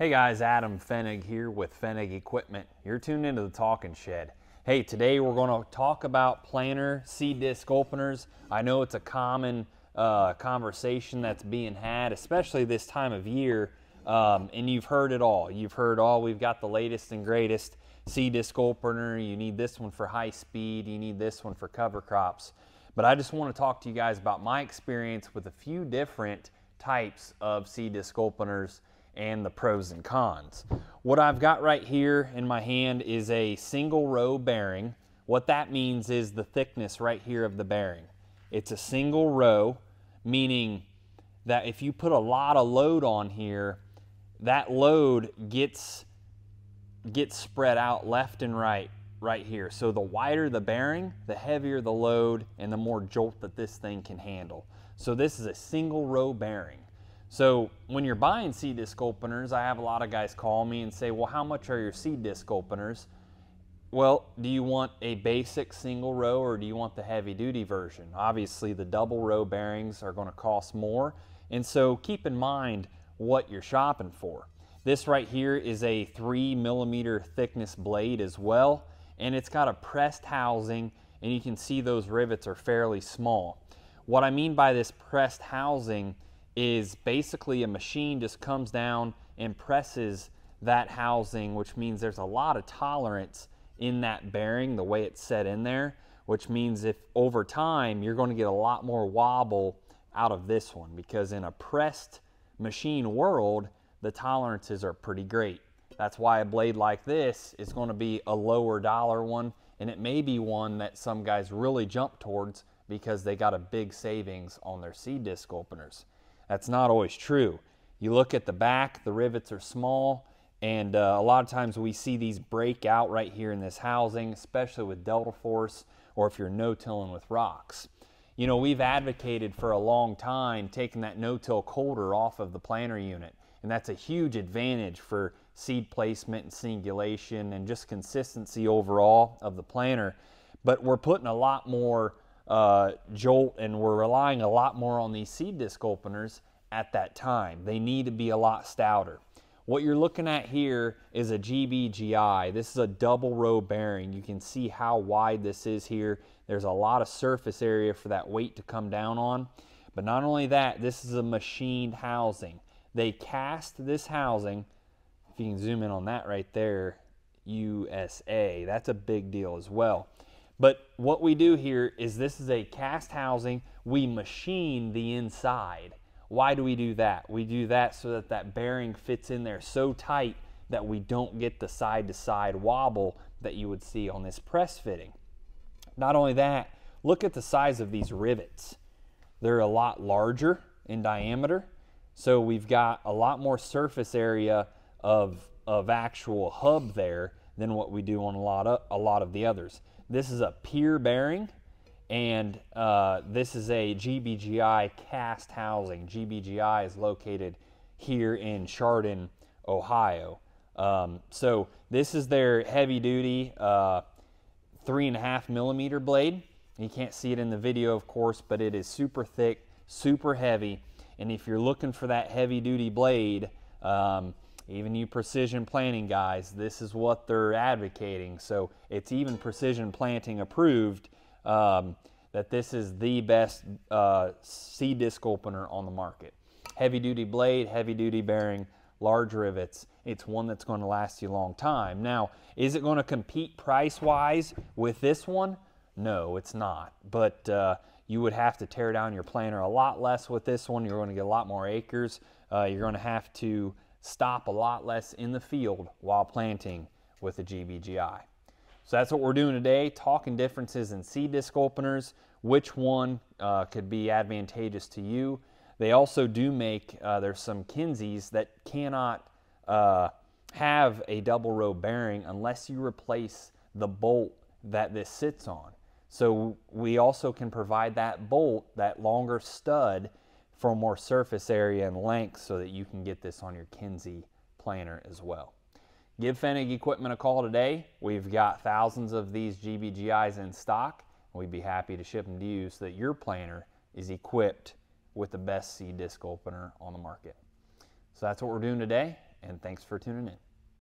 Hey guys, Adam Fenig here with Fenig Equipment. You're tuned into the Talking Shed. Hey, today we're going to talk about planer seed disc openers. I know it's a common conversation that's being had, especially this time of year, and you've heard it all. You've heard all, we've got the latest and greatest seed disc opener. You need this one for high speed, you need this one for cover crops. But I just want to talk to you guys about my experience with a few different types of seed disc openers and the pros and cons. What I've got right here in my hand is a single row bearing. What that means is the thickness right here of the bearing. It's a single row, meaning that if you put a lot of load on here, that load gets spread out left and right here. So the wider the bearing, the heavier the load and the more jolt that this thing can handle. So this is a single row bearing. So when you're buying seed disc openers, I have a lot of guys call me and say, well, how much are your seed disc openers? Well, do you want a basic single row or do you want the heavy duty version? Obviously the double row bearings are going to cost more, and so keep in mind what you're shopping for. This right here is a 3mm thickness blade as well, and it's got a pressed housing, and you can see those rivets are fairly small. What I mean by this pressed housing is basically a machine just comes down and presses that housing, which means there's a lot of tolerance in that bearing, the way it's set in there, which means if over time you're going to get a lot more wobble out of this one, because in a pressed machine world, the tolerances are pretty great. That's why a blade like this is going to be a lower dollar one, and it may be one that some guys really jump towards because they got a big savings on their seed disc openers. That's not always true. You look at the back, the rivets are small, and a lot of times we see these break out right here in this housing, especially with Delta Force or if you're no-tilling with rocks. You know, we've advocated for a long time taking that no-till coulter off of the planer unit, and that's a huge advantage for seed placement and singulation and just consistency overall of the planer. But we're putting a lot more jolt, and we're relying a lot more on these seed disc openers at that time. They need to be a lot stouter. What you're looking at here is a GBGI. This is a double row bearing. You can see how wide this is here. There's a lot of surface area for that weight to come down on. But not only that, this is a machined housing. They cast this housing, if you can zoom in on that right there, USA. That's a big deal as well. But what we do here is this is a cast housing. We machine the inside. Why do we do that? We do that so that that bearing fits in there so tight that we don't get the side-to-side wobble that you would see on this press fitting. Not only that, look at the size of these rivets. They're a lot larger in diameter, so we've got a lot more surface area of actual hub there than what we do on a lot of the others. This is a pier bearing, and this is a GBGI cast housing. GBGI is located here in Chardon, Ohio. So this is their heavy duty 3.5mm blade. You can't see it in the video, of course, but it is super thick, super heavy. And if you're looking for that heavy duty blade, even you precision planting guys, this is what they're advocating. So it's even precision planting approved that this is the best seed disc opener on the market. Heavy duty blade, heavy duty bearing, large rivets. It's one that's going to last you a long time. Now, is it going to compete price-wise with this one? No, it's not. But you would have to tear down your planter a lot less with this one. You're going to get a lot more acres. You're going to have to stop a lot less in the field while planting with a GBGI. So that's what we're doing today, talking differences in seed disc openers, which one could be advantageous to you. They also do make, there's some Kinseys that cannot have a double row bearing unless you replace the bolt that this sits on. So we also can provide that bolt, that longer stud, for more surface area and length so that you can get this on your Kinsey planer as well. Give Fenig Equipment a call today. We've got thousands of these GBGIs in stock. We'd be happy to ship them to you so that your planer is equipped with the best seed disc opener on the market. So that's what we're doing today, and thanks for tuning in.